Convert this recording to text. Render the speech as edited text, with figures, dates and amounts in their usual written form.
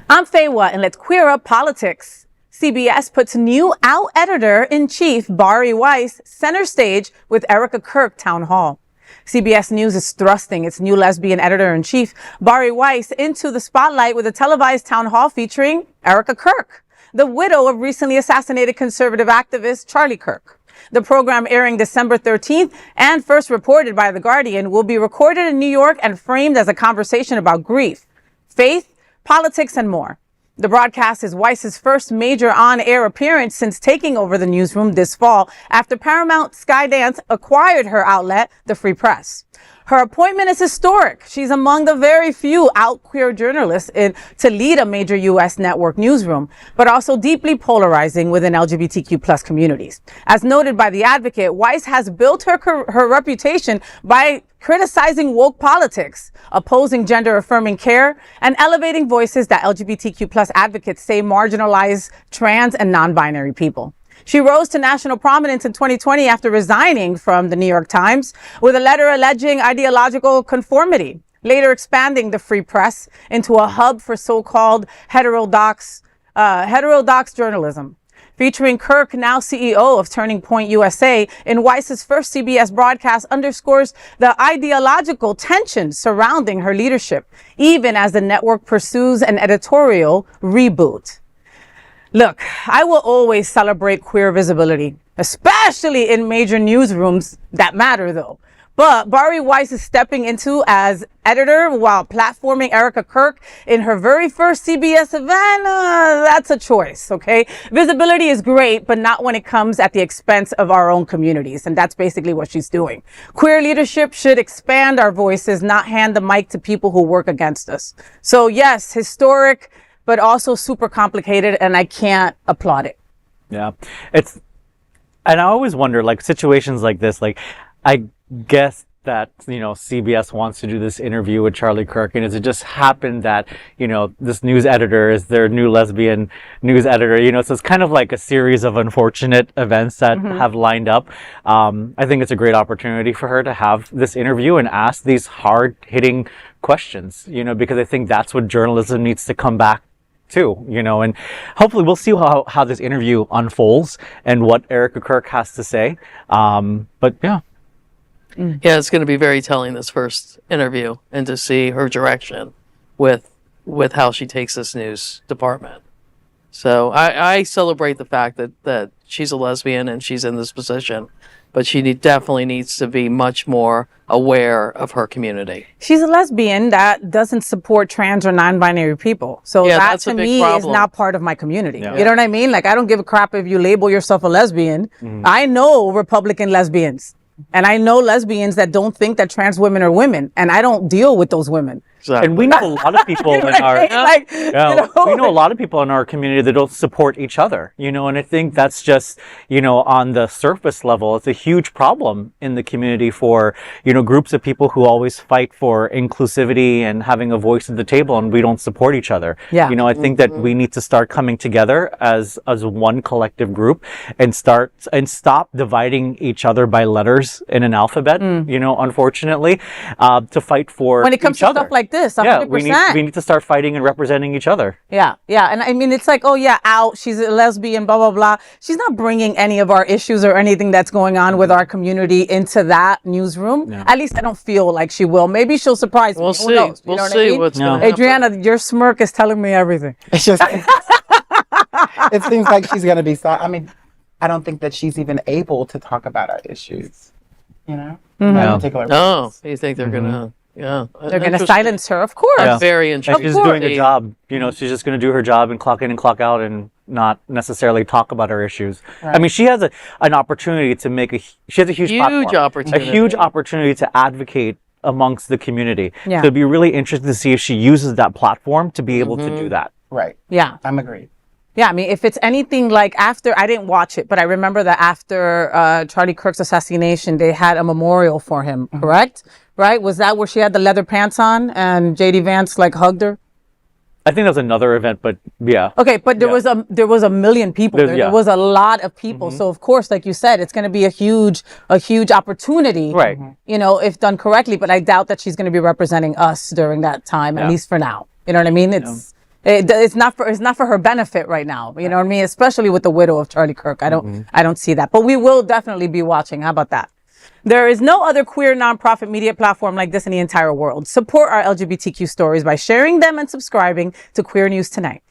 I'm Faywa, and let's queer up politics. CBS puts new out editor-in-chief Bari Weiss center stage with Erika Kirk town hall. CBS News is thrusting its new lesbian editor-in-chief, Bari Weiss, into the spotlight with a televised town hall featuring Erika Kirk, the widow of recently assassinated conservative activist Charlie Kirk. The program, airing December 13th and first reported by The Guardian, will be recorded in New York and framed as a conversation about grief, faith, politics, and more. The broadcast is Weiss's first major on-air appearance since taking over the newsroom this fall after Paramount Skydance acquired her outlet, The Free Press. Her appointment is historic. She's among the very few out queer journalists to lead a major U.S. network newsroom, but also deeply polarizing within LGBTQ plus communities. As noted by The Advocate, Weiss has built her reputation by criticizing woke politics, opposing gender-affirming care, and elevating voices that LGBTQ plus advocates say marginalize trans and non-binary people. She rose to national prominence in 2020 after resigning from the New York Times with a letter alleging ideological conformity, later expanding the Free Press into a hub for so-called heterodox journalism. Featuring Kirk, now CEO of Turning Point USA, in Weiss's first CBS broadcast underscores the ideological tensions surrounding her leadership, even as the network pursues an editorial reboot. Look, I will always celebrate queer visibility, especially in major newsrooms that matter, though. But Bari Weiss is stepping into as editor while platforming Erika Kirk in her very first CBS event. That's a choice, okay? Visibility is great, but not when it comes at the expense of our own communities. And that's basically what she's doing. Queer leadership should expand our voices, not hand the mic to people who work against us. So yes, historic, but also super complicated, and I can't applaud it. Yeah, and I always wonder, like, situations like this, like, I guess that, CBS wants to do this interview with Charlie Kirk, and it just happened that, this news editor is their new lesbian news editor, so it's kind of like a series of unfortunate events that have lined up. I think it's a great opportunity for her to have this interview and ask these hard-hitting questions, because I think that's what journalism needs to come back too, and hopefully we'll see how this interview unfolds and what Erika Kirk has to say. But yeah. Yeah, it's going to be very telling, this first interview, and to see her direction with how she takes this news department. So I celebrate the fact that she's a lesbian and she's in this position, but she definitely needs to be much more aware of her community. She's a lesbian that doesn't support trans or non-binary people. So yeah, that to me is not part of my community. Yeah. You know what I mean? Like, I don't give a crap if you label yourself a lesbian. I know Republican lesbians. And I know lesbians that don't think that trans women are women, and I don't deal with those women. Exactly. And we know a lot of people in our we know a lot of people in our community that don't support each other, and I think that's just, on the surface level, it's a huge problem in the community for, groups of people who always fight for inclusivity and having a voice at the table, and we don't support each other. Yeah. I think that we need to start coming together as one collective group and stop dividing each other by letters in an alphabet, unfortunately, to fight for when it comes to stuff like this, 100%. Yeah, we need to start fighting and representing each other. Yeah. And I mean, it's like, oh yeah, out, she's a lesbian, blah, blah, blah. She's not bringing any of our issues or anything that's going on with our community into that newsroom. Yeah. At least I don't feel like she will. Maybe she'll surprise me. We'll see. Who knows? We'll see what's going to happen. Adriana, your smirk is telling me everything. It's just, it seems like she's going to be, I don't think that she's even able to talk about our issues, Particular Oh, you think they're going to... Yeah, they're going to silence her, of course. Yeah. Very interesting. And she's doing a job. She's just going to do her job and clock in and clock out and not necessarily talk about her issues. Right. I mean, she has an opportunity to she has a huge platform, a huge opportunity to advocate amongst the community. Yeah. So it'd be really interesting to see if she uses that platform to be able to do that. Right. Yeah. I'm agreed. Yeah, I mean, if it's anything like after, I didn't watch it, but I remember that after Charlie Kirk's assassination, they had a memorial for him, correct? Right? Was that where she had the leather pants on and J.D. Vance hugged her? I think that was another event, but yeah. Okay, but there was a million people. There was a lot of people. So of course, like you said, it's going to be a huge opportunity, right? If done correctly. But I doubt that she's going to be representing us during that time, at least for now. You know what I mean? It's not for her benefit right now. You know what I mean? Especially with the widow of Charlie Kirk. I don't see that. But we will definitely be watching. How about that? There is no other queer nonprofit media platform like this in the entire world. Support our LGBTQ stories by sharing them and subscribing to Queer News Tonight.